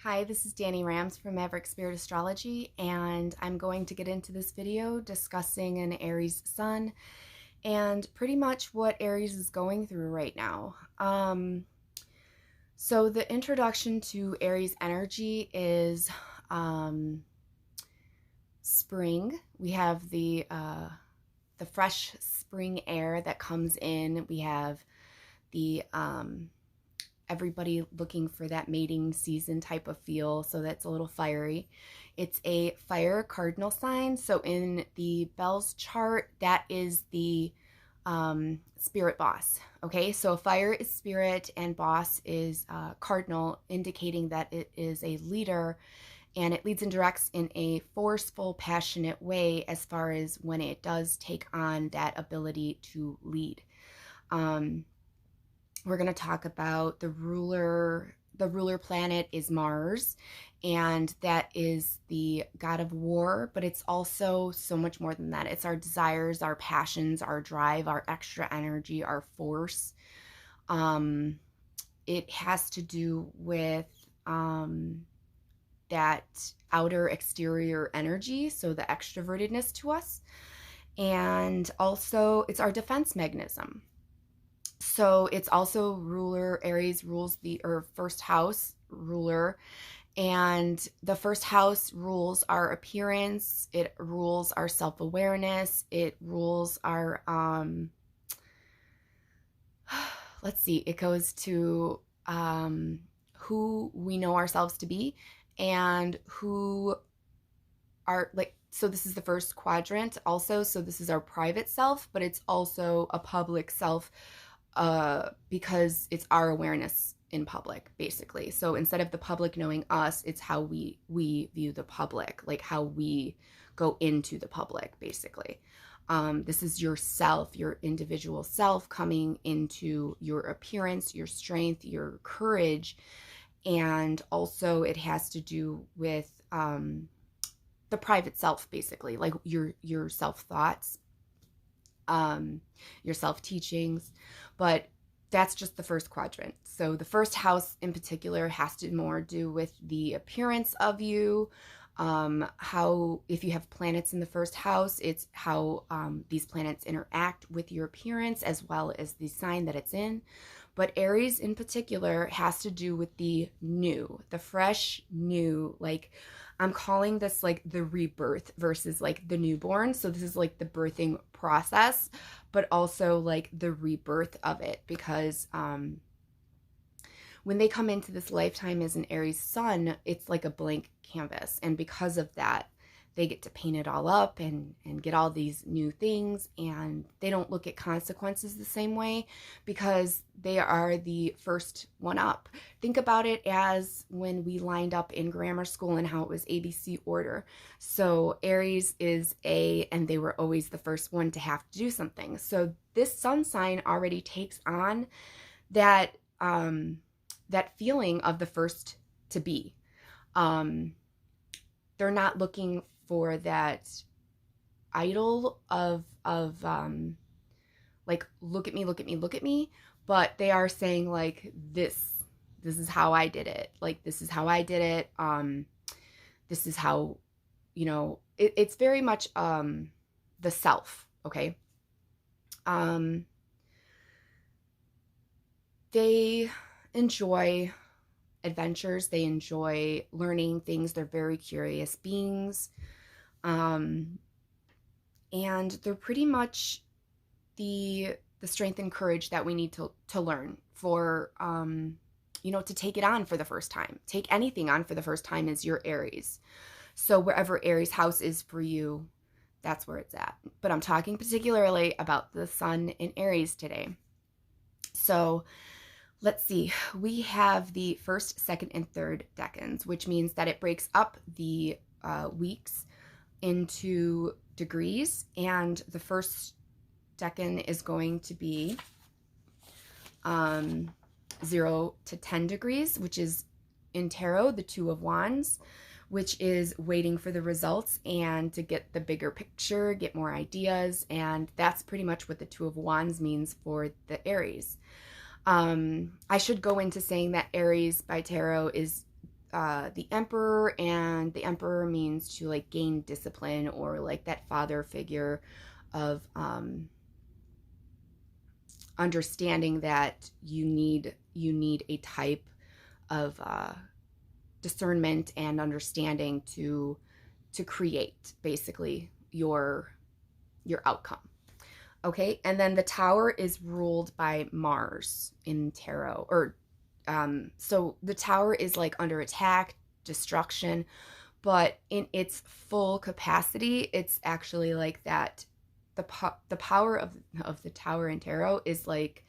Hi, this is Danny Rams from Maverick Spirit Astrology, and I'm going to get into this video discussing an Aries Sun and pretty much what Aries is going through right now. So the introduction to Aries energy is spring. We have the fresh spring air that comes in. We have the everybody looking for that mating season type of feel, so that's a little fiery. It's a fire cardinal sign, so in the Bell's chart, that is the spirit boss. Okay, so fire is spirit and boss is cardinal, indicating that it is a leader, and it leads and directs in a forceful, passionate way as far as when it does take on that ability to lead. We're going to talk about the ruler planet is Mars, and that is the god of war, but it's also so much more than that. It's our desires, our passions, our drive, our extra energy, our force. It has to do with that outer exterior energy, so the extrovertedness to us, and also it's our defense mechanism. So it's also ruler. Aries rules the first house ruler, and the first house rules our appearance. It rules our self-awareness. It rules our let's see. It goes to who we know ourselves to be and who are like. So this is the first quadrant also. So this is our private self, but it's also a public self. Because it's our awareness in public, basically. So instead of the public knowing us, it's how we view the public, like how we go into the public, basically. This is yourself, your individual self coming into your appearance, your strength, your courage, and also it has to do with the private self, basically, like your self-thoughts, your self-teachings, but that's just the first quadrant. So the first house in particular has to more do with the appearance of you, how, if you have planets in the first house, it's how these planets interact with your appearance as well as the sign that it's in. But Aries in particular has to do with the new, the fresh new, like I'm calling this like the rebirth versus like the newborn. So this is like the birthing process, but also like the rebirth of it, because when they come into this lifetime as an Aries sun, it's like a blank canvas. And because of that, they get to paint it all up and get all these new things, and they don't look at consequences the same way because they are the first one up. Think about it as when we lined up in grammar school and how it was ABC order. So Aries is A, and they were always the first one to have to do something. So this sun sign already takes on that that feeling of the first to be. They're not looking for that idol of like look at me, look at me, look at me, but they are saying like this is how I did it, like this is how I did it, this is how, you know, it's very much the self. Okay, they enjoy adventures, they enjoy learning things, they're very curious beings, and they're pretty much the strength and courage that we need to learn for you know, to take it on for the first time. Take anything on for the first time is your Aries. So wherever Aries house is for you, that's where it's at. But I'm talking particularly about the sun in Aries today. So let's see, we have the first, second, and third decans, which means that it breaks up the weeks into degrees, and the first decan is going to be 0 to 10 degrees, which is in tarot the Two of Wands, which is waiting for the results and to get the bigger picture, get more ideas, and that's pretty much what the Two of Wands means for the Aries. I should go into saying that Aries by tarot is the emperor, and the emperor means to like gain discipline, or like that father figure of understanding that you need a type of discernment and understanding to create basically your outcome. Okay, and then the tower is ruled by Mars in tarot, or so the tower is like under attack, destruction, but in its full capacity, it's actually like that. The power of the tower in tarot is like,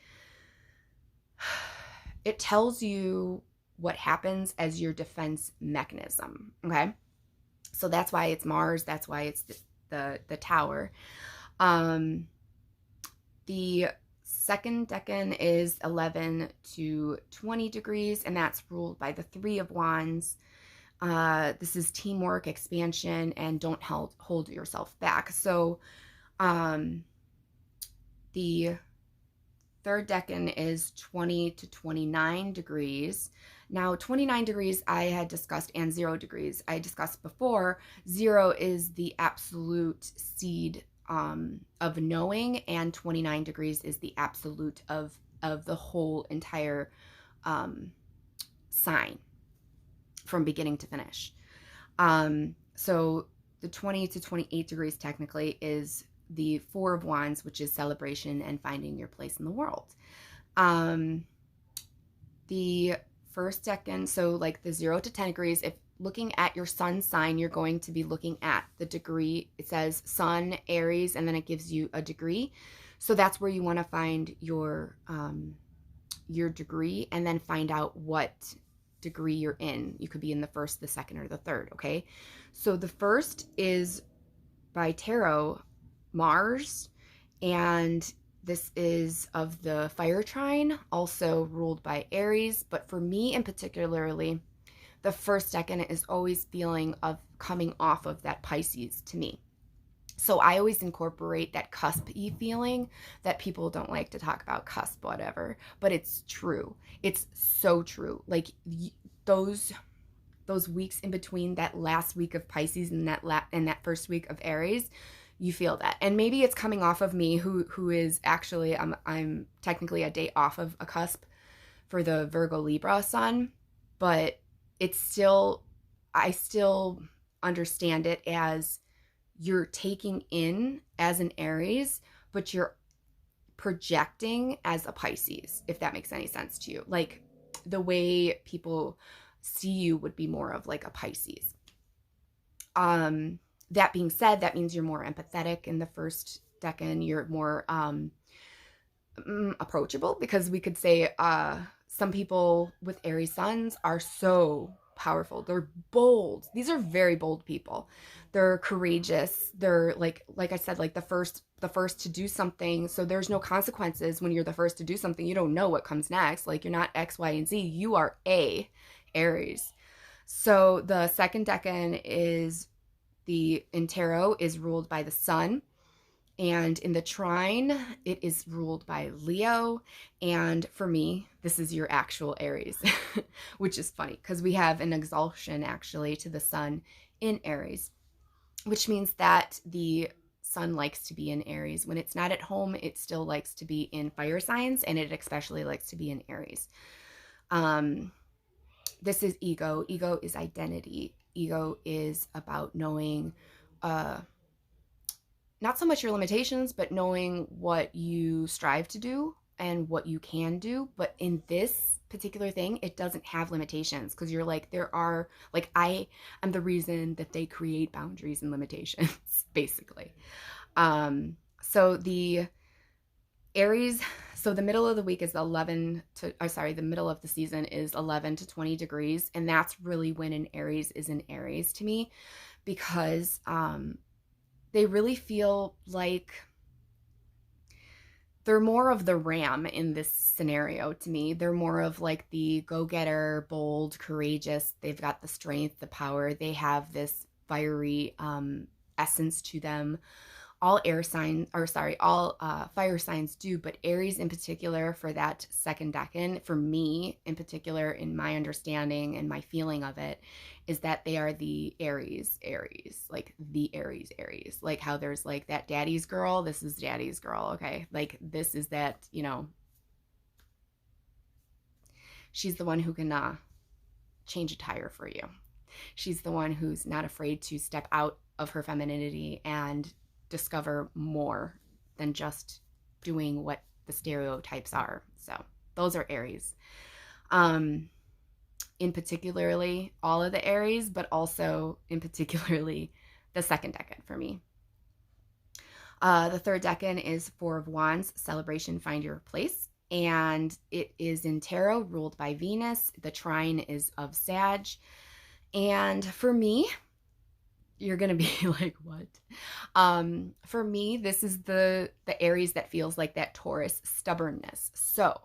it tells you what happens as your defense mechanism. Okay, so that's why it's Mars. That's why it's the tower. The second decan is 11 to 20 degrees, and that's ruled by the Three of Wands. This is teamwork, expansion, and don't hold yourself back. So the third decan is 20 to 29 degrees. Now, 29 degrees I had discussed, and 0 degrees I discussed before. 0 is the absolute seed of knowing, and 29 degrees is the absolute of the whole entire sign from beginning to finish. So the 20 to 28 degrees technically is the Four of Wands, which is celebration and finding your place in the world. The first decan, so like the 0 to 10 degrees, if looking at your sun sign, you're going to be looking at the degree. It says Sun, Aries, and then it gives you a degree. So that's where you want to find your degree, and then find out what degree you're in. You could be in the first, the second, or the third. Okay, so the first is by tarot Mars, and this is of the fire trine, also ruled by Aries. But for me in particularly, the first decan is always feeling of coming off of that Pisces to me. So I always incorporate that cusp-y feeling that people don't like to talk about, cusp, whatever, but it's true. It's so true. Like those weeks in between that last week of Pisces and that first week of Aries, you feel that. And maybe it's coming off of me, who is actually, I'm technically a day off of a cusp for the Virgo Libra sun, but it's still, I still understand it as you're taking in as an Aries, but you're projecting as a Pisces, if that makes any sense to you. Like the way people see you would be more of like a Pisces. That being said, that means you're more empathetic in the first decan. You're more approachable, because we could say some people with Aries suns are so powerful. They're bold. These are very bold people. They're courageous. They're like I said, like the first to do something. So there's no consequences when you're the first to do something. You don't know what comes next. Like you're not X, Y, and Z. You are a Aries. So the second decan is in tarot is ruled by the sun. And in the trine, it is ruled by Leo. And for me, this is your actual Aries, which is funny because we have an exaltation actually to the sun in Aries, which means that the sun likes to be in Aries. When it's not at home, it still likes to be in fire signs, and it especially likes to be in Aries. This is ego. Ego is identity. Ego is about knowing not so much your limitations, but knowing what you strive to do and what you can do. But in this particular thing, it doesn't have limitations, because you're like, there are, like, I am the reason that they create boundaries and limitations, basically. So the Aries, so the middle of the week is the middle of the season is 11 to 20 degrees. And that's really when an Aries is an Aries to me, because they really feel like they're more of the ram in this scenario to me. They're more of like the go-getter, bold, courageous. They've got the strength, the power. They have this fiery essence to them. all air signs, or sorry, all fire signs do, but Aries in particular for that second decan, for me in particular, in my understanding and my feeling of it, is that they are the Aries, like the Aries, like how there's like that daddy's girl, this is daddy's girl, okay? Like this is that, she's the one who can change a tire for you. She's the one who's not afraid to step out of her femininity and discover more than just doing what the stereotypes are. So those are Aries. In particularly all of the Aries, but also in particularly the second decan for me. The third decan is Four of Wands, celebration, find your place. And it is in tarot, ruled by Venus. The trine is of Sag. And for me, you're going to be like, what? For me, this is the Aries that feels like that Taurus stubbornness. So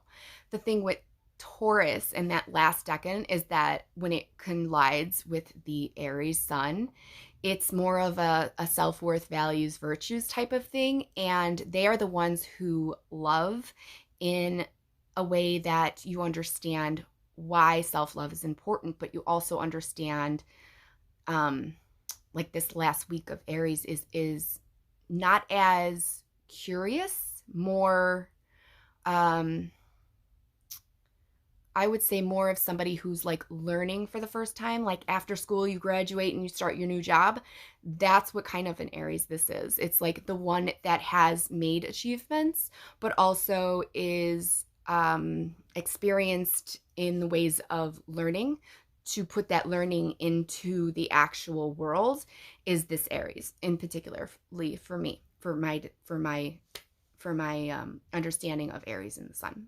the thing with Taurus and that last decan is that when it collides with the Aries sun, it's more of a self-worth, values, virtues type of thing. And they are the ones who love in a way that you understand why self-love is important, but you also understand, like this last week of Aries is not as curious, more, I would say more of somebody who's like learning for the first time, like after school you graduate and you start your new job. That's what kind of an Aries this is. It's like the one that has made achievements, but also is experienced in the ways of learning to put that learning into the actual world, is this Aries in particularly for me, for my understanding of Aries in the sun.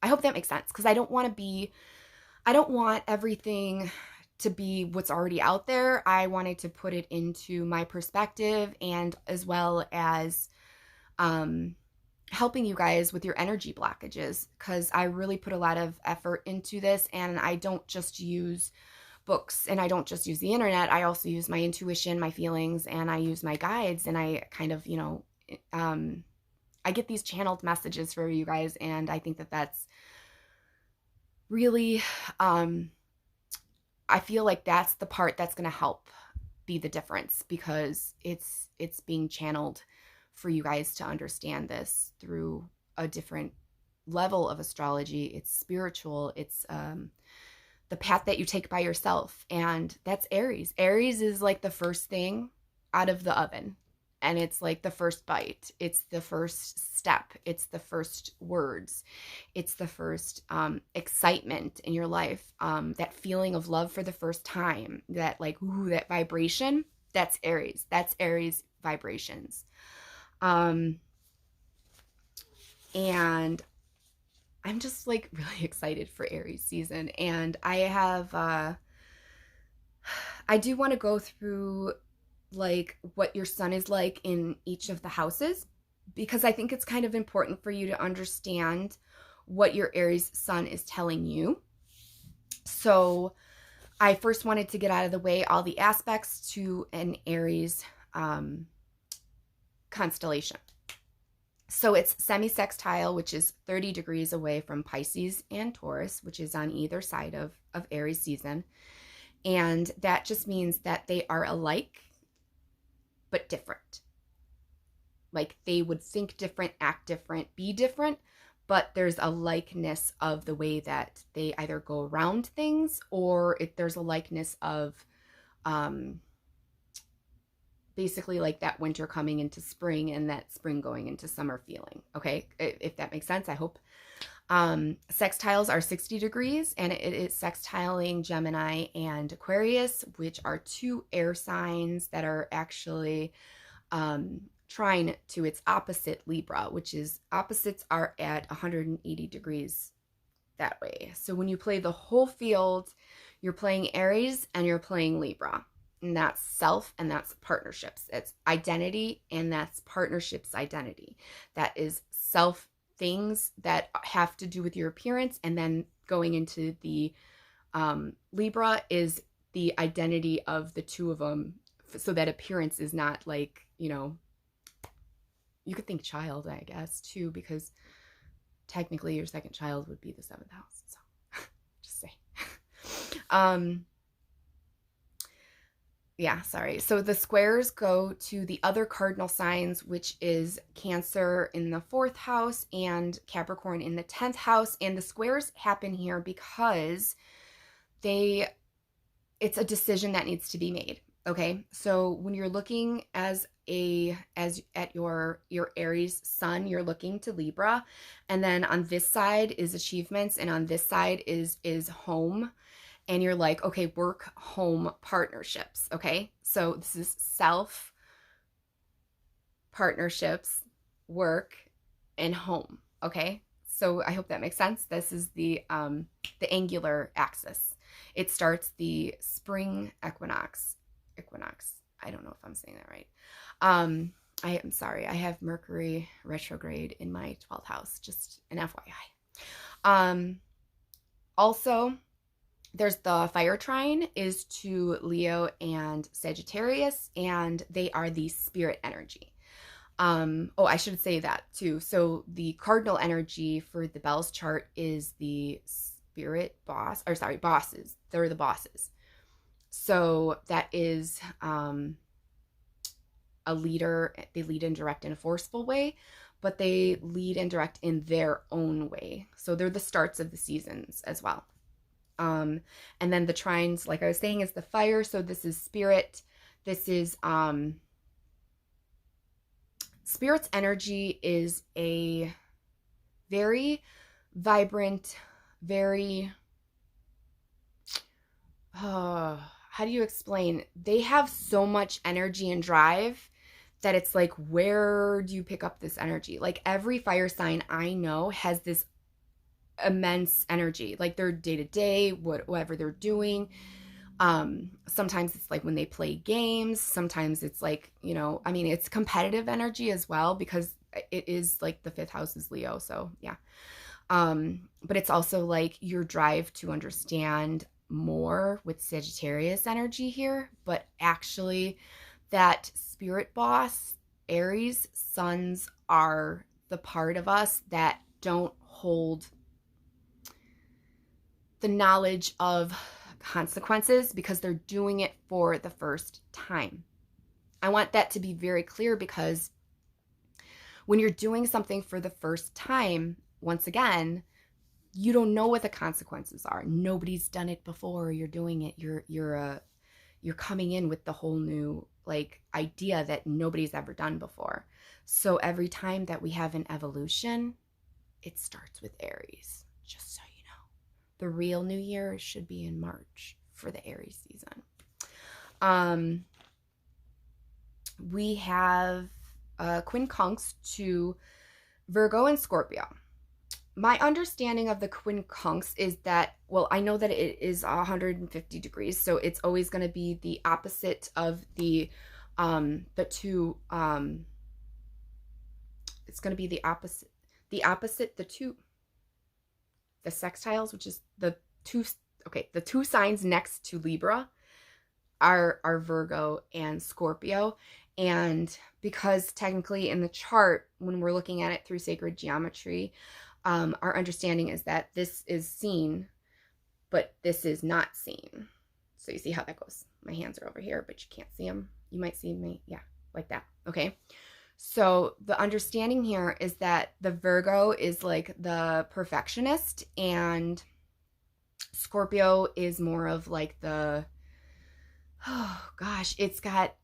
I hope that makes sense, because I don't want everything to be what's already out there. I wanted to put it into my perspective, and as well as helping you guys with your energy blockages, because I really put a lot of effort into this, and I don't just use books and I don't just use the internet. I also use my intuition, my feelings, and I use my guides, and I kind of, I get these channeled messages for you guys, and I think that that's really, I feel like that's the part that's going to help be the difference, because it's being channeled for you guys to understand this through a different level of astrology. It's spiritual. It's the path that you take by yourself, and that's Aries. Aries is like the first thing out of the oven. And it's like the first bite. It's the first step. It's the first words. It's the first excitement in your life. That feeling of love for the first time. That like, ooh, that vibration. That's Aries. That's Aries vibrations. And I'm just like really excited for Aries season. And I do want to go through like what your sun is like in each of the houses, because I think it's kind of important for you to understand what your Aries sun is telling you. So I first wanted to get out of the way all the aspects to an Aries constellation. So it's semi-sextile, which is 30 degrees away from Pisces and Taurus, which is on either side of Aries season. And that just means that they are alike, but different. Like they would think different, act different, be different, but there's a likeness of the way that they either go around things, or if there's a likeness of basically like that winter coming into spring and that spring going into summer feeling. Okay, if that makes sense, I hope. Sextiles are 60 degrees, and it is sextiling Gemini and Aquarius, which are two air signs that are actually trine to its opposite, Libra, which is opposites are at 180 degrees that way. So when you play the whole field, you're playing Aries and you're playing Libra. And that's self and that's partnerships. It's identity and that's partnerships identity. That is self things that have to do with your appearance, and then going into the Libra is the identity of the two of them, so that appearance is not like, You could think child, I guess, too, because technically your second child would be the seventh house. So just say. Yeah, sorry. So the squares go to the other cardinal signs, which is Cancer in the 4th house and Capricorn in the 10th house. And the squares happen here because it's a decision that needs to be made. Okay. So when you're looking as at your Aries sun, you're looking to Libra. And then on this side is achievements, and on this side is home. And you're like, okay, work, home, partnerships. Okay. So this is self, partnerships, work, and home. Okay. So I hope that makes sense. This is the angular axis. It starts the spring equinox. I don't know if I'm saying that right. I am sorry. I have Mercury retrograde in my 12th house. Just an FYI. Also, there's the fire trine is to Leo and Sagittarius, and they are the spirit energy. I should say that too. So the cardinal energy for the Bell's chart is the spirit bosses. They're the bosses. So that is a leader. They lead and direct in a forceful way, but they lead and direct in their own way. So they're the starts of the seasons as well. And then the trines, like I was saying, is the fire. So this is spirit. This is spirit's energy is a very vibrant, very how do you explain? They have so much energy and drive that it's like, where do you pick up this energy? Like every fire sign I know has this immense energy, like their day-to-day, whatever they're doing. Sometimes it's like when they play games, sometimes it's like, it's competitive energy as well, because it is like the 5th house is Leo. So yeah. But it's also like your drive to understand more with Sagittarius energy here, but actually that spirit boss, Aries suns, are the part of us that don't hold the knowledge of consequences because they're doing it for the first time. I want that to be very clear, because when you're doing something for the first time, once again, you don't know what the consequences are. Nobody's done it before. You're doing it. You're coming in with the whole new idea that nobody's ever done before. So every time that we have an evolution, it starts with Aries. Just so you know, the real new year should be in March for the Aries season. We have quincunx to Virgo and Scorpio. My understanding of the quincunx is that, I know that it is 150 degrees, so it's always going to be the opposite of the two, it's going to be the opposite, the sextiles, which is the two signs next to Libra are Virgo and Scorpio. And because technically in the chart, when we're looking at it through sacred geometry, our understanding is that this is seen, but this is not seen. So you see how that goes. My hands are over here, but you can't see them. You might see me. Yeah, like that. Okay. So the understanding here is that the Virgo is like the perfectionist, and Scorpio is more of like it's got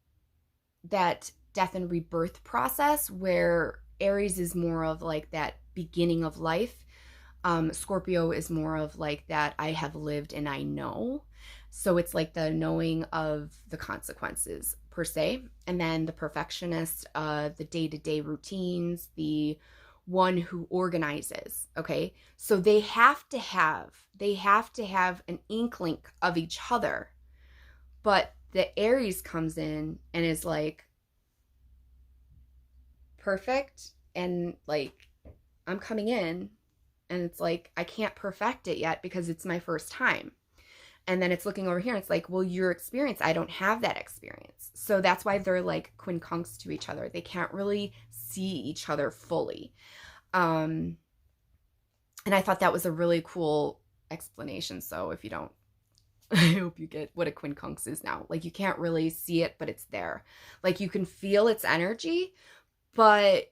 that death and rebirth process, where Aries is more of like that beginning of life. Scorpio is more of like that I have lived and I know. So it's like the knowing of the consequences per se. And then the perfectionist, the day-to-day routines, the one who organizes. Okay. So they have to have an inkling of each other. But the Aries comes in and is like perfect, and like I'm coming in and it's like I can't perfect it yet because it's my first time. And then it's looking over here and it's like, well, your experience, I don't have that experience. So that's why they're like quincunx to each other. They can't really see each other fully. And I thought that was a really cool explanation. So if you don't, I hope you get what a quincunx is now. Like, you can't really see it, but it's there. Like, you can feel its energy, but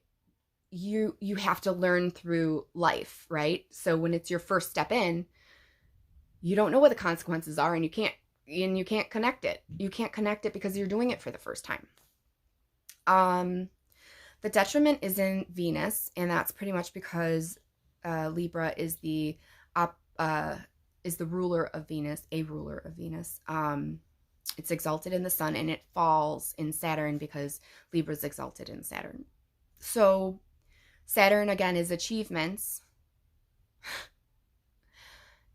you have to learn through life, right? So when it's your first step in, you don't know what the consequences are, and you can't connect it. You can't connect it because you're doing it for the first time. The detriment is in Venus, and that's pretty much because Libra is the ruler of Venus, a ruler of Venus. It's exalted in the sun, and it falls in Saturn because Libra's exalted in Saturn. So Saturn, again, is achievements.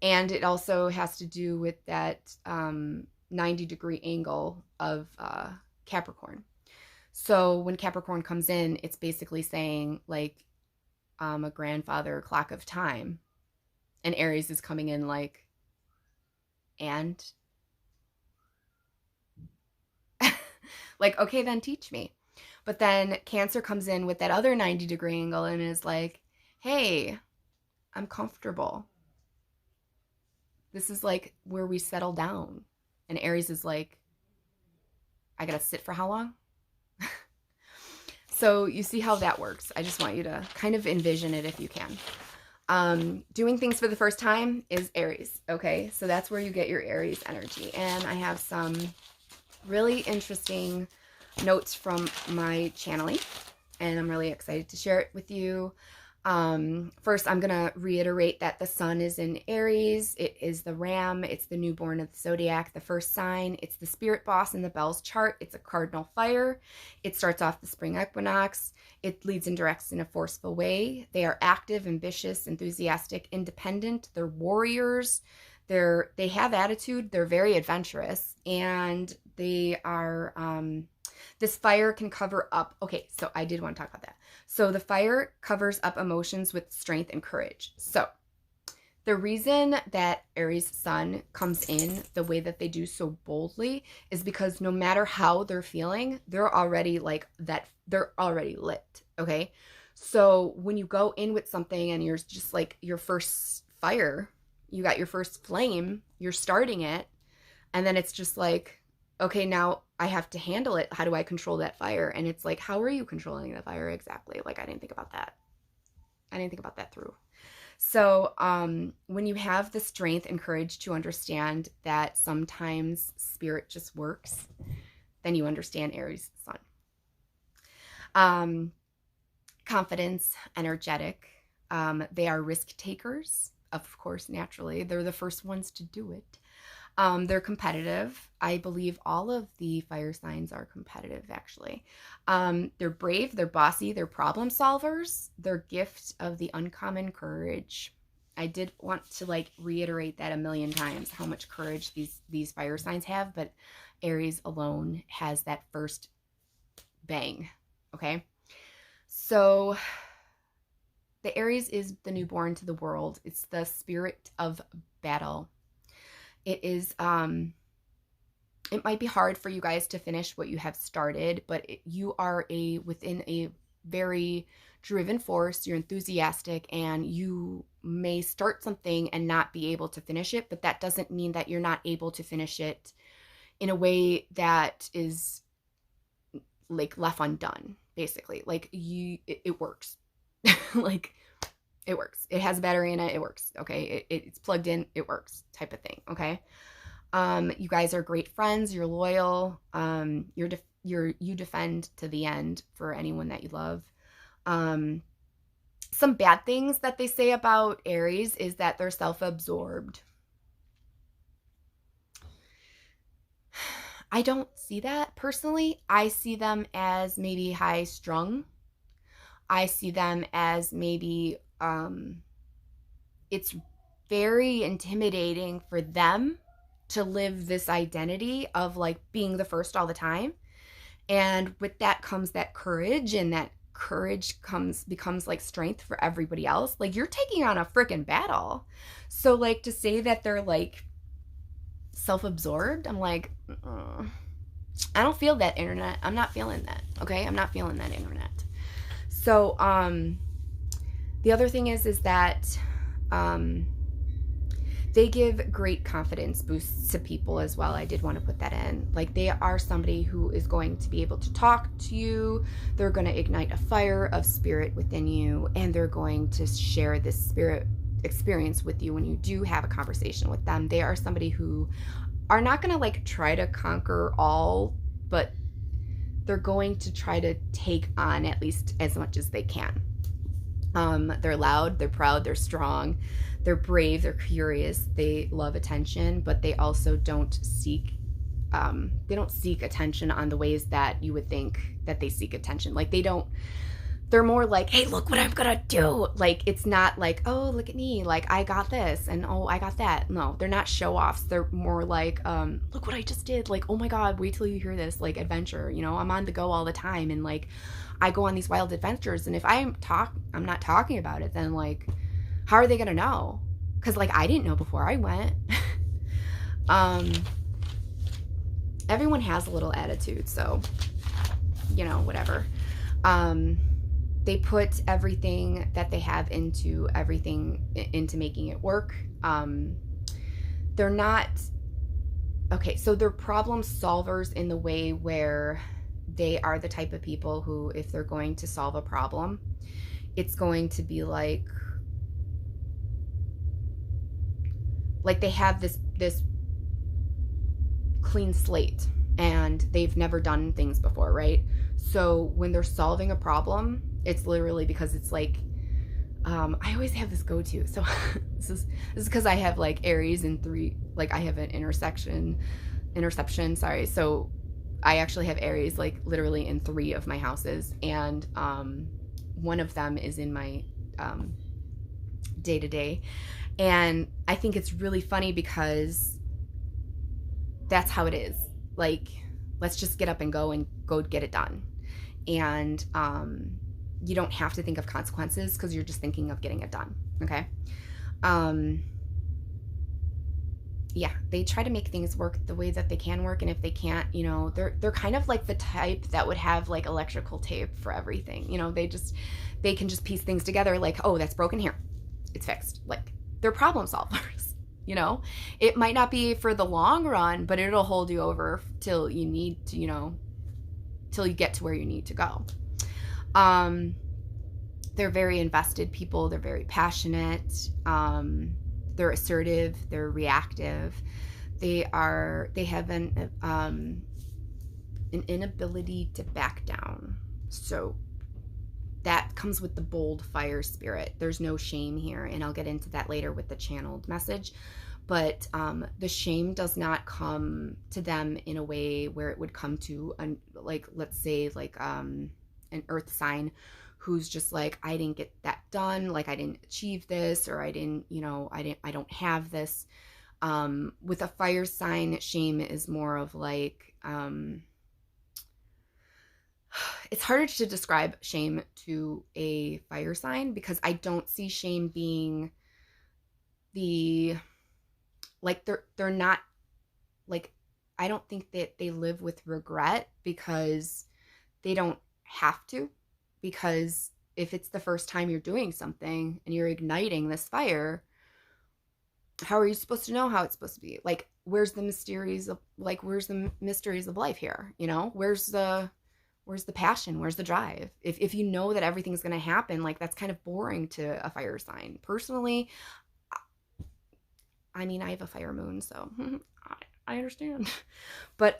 And it also has to do with that 90-degree angle of Capricorn. So when Capricorn comes in, it's basically saying, like, a grandfather clock of time. And Aries is coming in like, and? Like, okay, then teach me. But then Cancer comes in with that other 90-degree angle and is like, hey, I'm comfortable. This is like where we settle down. And Aries is like, I gotta sit for how long? So you see how that works. I just want you to kind of envision it if you can. Doing things for the first time is Aries, okay? So that's where you get your Aries energy. And I have some really interesting notes from my channeling, and I'm really excited to share it with you. First, I'm going to reiterate that the sun is in Aries. It is the ram. It's the newborn of the zodiac, the first sign. It's the spirit boss in the Bell's chart. It's a cardinal fire. It starts off the spring equinox. It leads and directs in a forceful way. They are active, ambitious, enthusiastic, independent. They're warriors. They have attitude. They're very adventurous, and they are, this fire can cover up. Okay, so I did want to talk about that. So the fire covers up emotions with strength and courage. So the reason that Aries sun comes in the way that they do so boldly is because no matter how they're feeling, they're already like that. They're already lit. Okay. So when you go in with something and you're just like your first fire, you got your first flame, you're starting it. And then it's just like, okay, now I have to handle it. How do I control that fire? And it's like, how are you controlling the fire exactly? Like, I didn't think about that. I didn't think about that through. So when you have the strength and courage to understand that sometimes spirit just works, then you understand Aries sun. Confidence, energetic. They are risk takers. Of course, naturally. They're the first ones to do it. They're competitive. I believe all of the fire signs are competitive, actually. They're brave, they're bossy, they're problem solvers. They're gift of the uncommon courage. I did want to like reiterate that a million times, how much courage these fire signs have, but Aries alone has that first bang, okay? So the Aries is the newborn to the world. It's the spirit of battle. It is, it might be hard for you guys to finish what you have started, but you are within a very driven force. You're enthusiastic, and you may start something and not be able to finish it, but that doesn't mean that you're not able to finish it in a way that is like left undone, basically. Like it works. Like, it works. It has a battery in it. It works. Okay. It's plugged in. It works, type of thing. Okay. You guys are great friends. You're loyal. You defend to the end for anyone that you love. Some bad things that they say about Aries is that they're self-absorbed. I don't see that personally. I see them as maybe high strung. I see them as maybe, it's very intimidating for them to live this identity of like being the first all the time. And with that comes that courage, and that courage becomes like strength for everybody else. Like, you're taking on a freaking battle. So like, to say that they're like self-absorbed. I'm like, I don't feel that internet. I'm not feeling that. Okay, I'm not feeling that internet. So the other thing is that they give great confidence boosts to people as well. I did want to put that in. Like, they are somebody who is going to be able to talk to you. They're going to ignite a fire of spirit within you, and they're going to share this spirit experience with you when you do have a conversation with them. They are somebody who are not going to like try to conquer all, but they're going to try to take on at least as much as they can. They're loud, they're proud, they're strong, they're brave, they're curious, they love attention, but they also don't seek attention on the ways that you would think that they seek attention. Like, they're more like, hey, look what I'm gonna do. Like, it's not like, oh, look at me, like, I got this, and oh, I got that. No, they're not show-offs. They're more like, look what I just did. Like, oh my God, wait till you hear this, like, adventure. You know, I'm on the go all the time, and like, I go on these wild adventures, and if I'm not talking about it, then like, how are they gonna know? Because like, I didn't know before I went. Everyone has a little attitude, so, you know, whatever. They put everything that they have into making it work. They're not, okay, so they're problem solvers in the way where they are the type of people who, if they're going to solve a problem, it's going to be like they have this clean slate, and they've never done things before, right? So when they're solving a problem, it's literally because it's like, I always have this go-to. So this is because I have like Aries in 3, like I have an interception, sorry. So I actually have Aries like literally in 3 of my houses, and one of them is in my day-to-day. And I think it's really funny because that's how it is. Like, let's just get up and go get it done. And you don't have to think of consequences because you're just thinking of getting it done. Okay. Yeah, they try to make things work the way that they can work, and if they can't, you know, they're kind of like the type that would have like electrical tape for everything. You know, they can just piece things together, like, oh, that's broken here, it's fixed. Like, they're problem solvers. You know, it might not be for the long run, but it'll hold you over till you need to, you know, till you get to where you need to go. They're very invested people. They're very passionate. They're assertive. They're reactive. They have an inability to back down. So that comes with the bold fire spirit. There's no shame here, and I'll get into that later with the channeled message. But the shame does not come to them in a way where it would come to, like, let's say, like an earth sign who's just like, I didn't get that done, like I didn't achieve this, or I didn't, you know, I don't have this. With a fire sign, shame is more of like, it's harder to describe shame to a fire sign because I don't see shame being like they're not, like, I don't think that they live with regret because they don't have to, because if it's the first time you're doing something and you're igniting this fire, how are you supposed to know how it's supposed to be? Like, where's the mysteries of life here? You know, where's the passion? Where's the drive? If you know that everything's going to happen, like, that's kind of boring to a fire sign. Personally, I mean, I have a fire moon, so I understand. But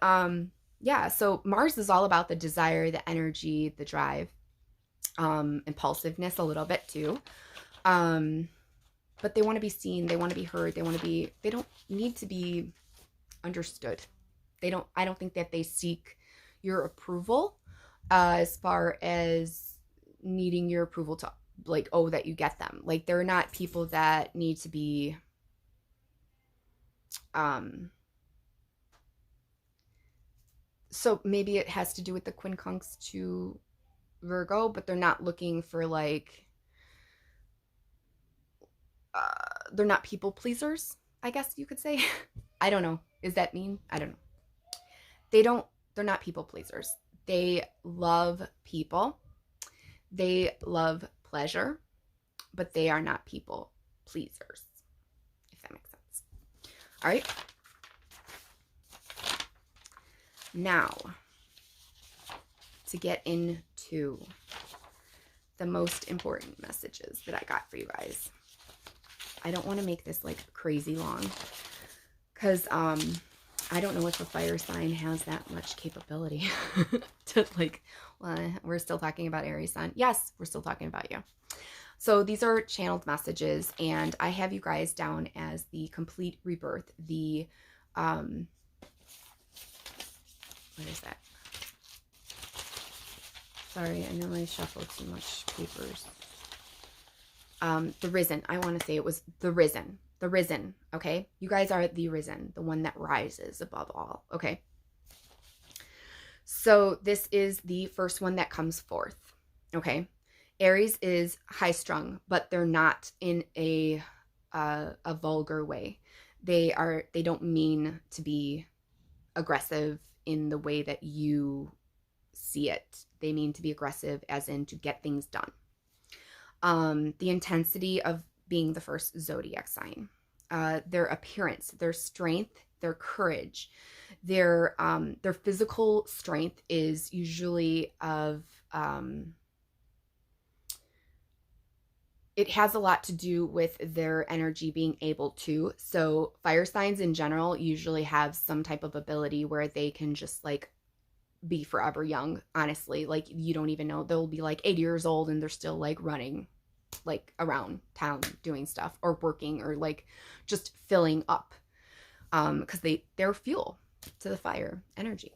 yeah, so Mars is all about the desire, the energy, the drive, impulsiveness a little bit too. But they want to be seen, they want to be heard, they don't need to be understood. I don't think that they seek your approval as far as needing your approval to, like, oh, that you get them. Like, they're not people that need to be so maybe it has to do with the quincunx to Virgo, but they're not looking for, like, they're not people pleasers, I guess you could say. I don't know. Is that mean? I don't know. They're not people pleasers. They love people. They love pleasure, but they are not people pleasers, if that makes sense. All right. Now, to get into the most important messages that I got for you guys. I don't want to make this like crazy long because I don't know if a fire sign has that much capability to like, well, we're still talking about Aries Sun. Yes, we're still talking about you. So these are channeled messages, and I have you guys down as the complete rebirth, the, what is that? Sorry, I know I shuffled too much papers. The risen. I want to say it was the risen. The risen, okay? You guys are the risen, the one that rises above all, okay? So this is the first one that comes forth, okay? Aries is high-strung, but they're not in a vulgar way. They don't mean to be aggressive in the way that you see it. They mean to be aggressive as in to get things done. The intensity of being the first zodiac sign, their appearance, their strength, their courage, their physical strength is usually of, it has a lot to do with their energy being able to. So fire signs in general usually have some type of ability where they can just like be forever young, honestly. Like you don't even know, they'll be like 80 years old and they're still like running like around town doing stuff or working or like just filling up because they're fuel to the fire energy.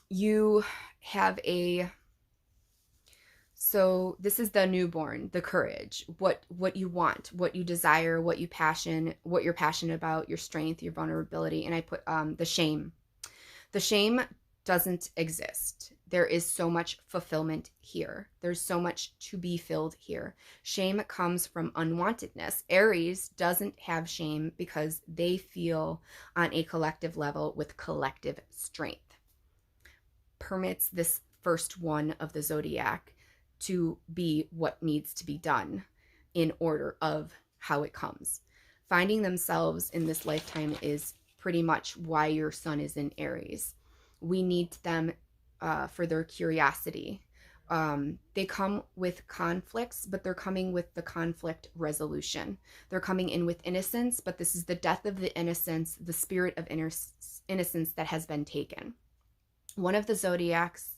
You have so this is the newborn, the courage, what you want, what you desire, what you're passionate about, your strength, your vulnerability. And I put the shame. The shame doesn't exist. There is so much fulfillment here. There's so much to be filled here. Shame comes from unwantedness. Aries doesn't have shame because they feel on a collective level with collective strength. Permits this first one of the zodiac to be what needs to be done in order of how it comes. Finding themselves in this lifetime is pretty much why your sun is in Aries. We need them for their curiosity. They come with conflicts, but they're coming with the conflict resolution. They're coming in with innocence, but this is the death of the innocence, the spirit of innocence that has been taken. One of the zodiacs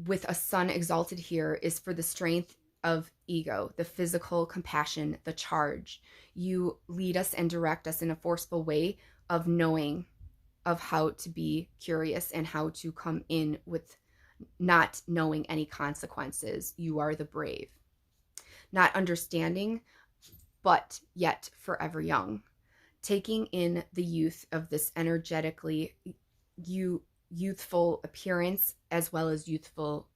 with a sun exalted here is for the strength of ego, the physical compassion, the charge. You lead us and direct us in a forceful way of knowing of how to be curious and how to come in with not knowing any consequences. You are the brave. Not understanding, but yet forever young. Taking in the youth of this energetically youthful appearance as well as youthful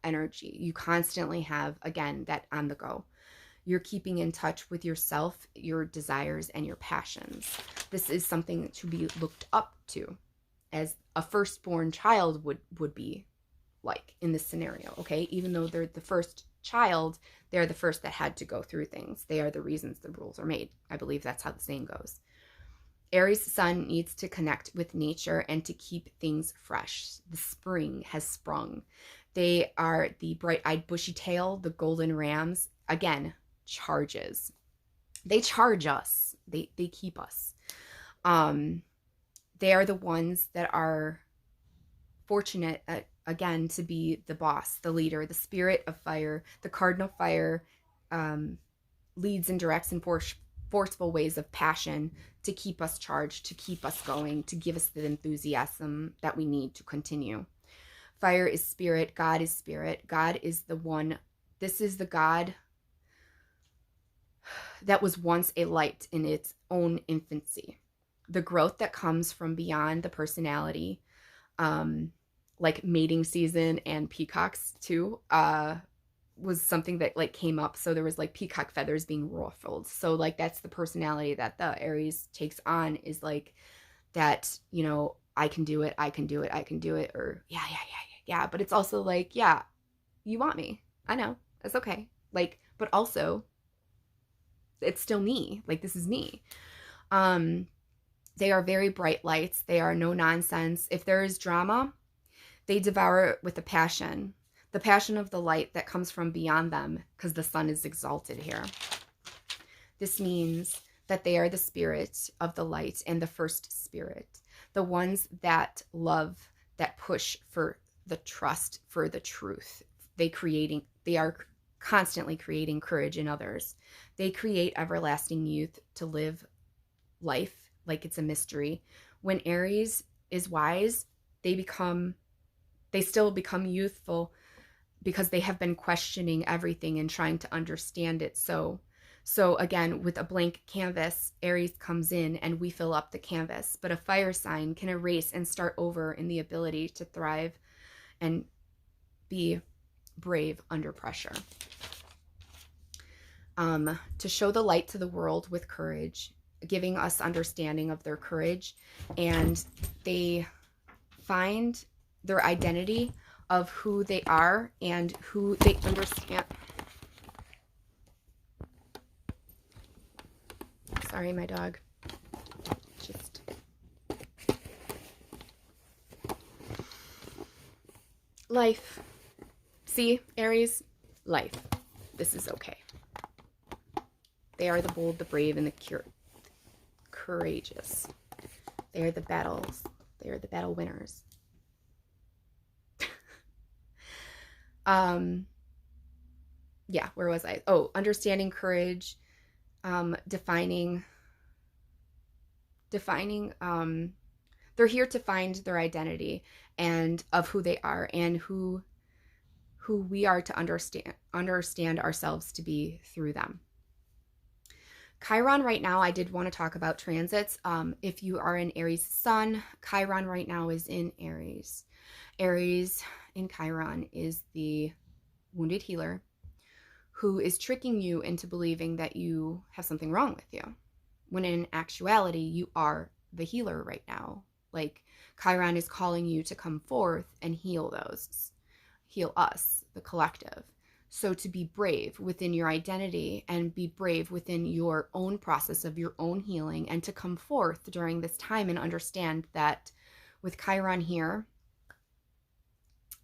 energy. You constantly have, again, that on the go. You're keeping in touch with yourself, your desires, and your passions. This is something to be looked up to as a firstborn child would be like in this scenario, okay? Even though they're the first child, they're the first that had to go through things. They are the reasons the rules are made. I believe that's how the saying goes. Aries sun needs to connect with nature and to keep things fresh. The spring has sprung. They are the bright-eyed bushy tail, the golden rams. Again, charges. They charge us. They keep us. They are the ones that are fortunate, again, to be the boss, the leader, the spirit of fire. The cardinal fire leads and directs in forceful ways of passion to keep us charged, to keep us going, to give us the enthusiasm that we need to continue. Fire is spirit. God is spirit. God is the one. This is the God that was once a light in its own infancy. The growth that comes from beyond the personality, like mating season and peacocks too, was something that like came up. So there was like peacock feathers being ruffled. So like that's the personality that the Aries takes on, is like that, you know, I can do it, I can do it, I can do it, or yeah. But it's also like, yeah, you want me. I know. That's okay. Like, but also it's still me. Like, this is me. They are very bright lights. They are no nonsense. If there is drama, they devour it with a passion. The passion of the light that comes from beyond them, because the sun is exalted here. This means that they are the spirit of the light and the first spirit. The ones that love, that push for the trust, for the truth. They are constantly creating courage in others. They create everlasting youth to live life like it's a mystery. When Aries is wise, they still become youthful because they have been questioning everything and trying to understand it. So again, with a blank canvas, Aries comes in and we fill up the canvas. But a fire sign can erase and start over in the ability to thrive and be brave under pressure. To show the light to the world with courage, giving us understanding of their courage, and they find their identity of who they are and who they understand. Sorry, my dog. Just life. See, Aries, life. This is okay. They are the bold, the brave, and the courageous. They are the battles. They are the battle winners. Yeah, where was I? Oh, understanding courage, defining, they're here to find their identity and of who they are and who we are to understand ourselves to be through them. Chiron right now, I did want to talk about transits. If you are an Aries sun, Chiron right now is in Aries. Aries in Chiron is the wounded healer who is tricking you into believing that you have something wrong with you, when in actuality, you are the healer right now. Like, Chiron is calling you to come forth and heal us, the collective. So to be brave within your identity and be brave within your own process of your own healing, and to come forth during this time and understand that with Chiron here,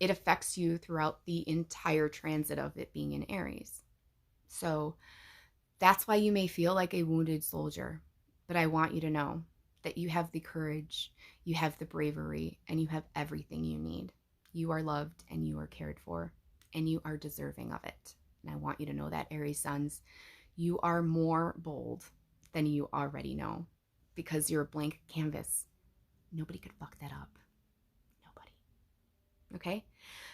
it affects you throughout the entire transit of it being in Aries. So that's why you may feel like a wounded soldier, but I want you to know that you have the courage, you have the bravery, and you have everything you need. You are loved and you are cared for, and you are deserving of it. And I want you to know that, Aries suns, you are more bold than you already know, because you're a blank canvas. Nobody could fuck that up. Nobody. Okay?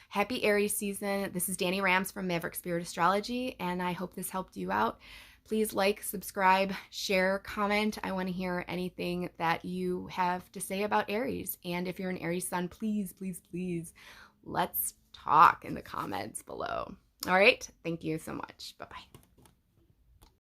Happy Aries season. This is Danny Rams from Maverick Spirit Astrology, and I hope this helped you out. Please like, subscribe, share, comment. I want to hear anything that you have to say about Aries. And if you're an Aries sun, please, please, please, let's talk in the comments below. All right. Thank you so much. Bye-bye.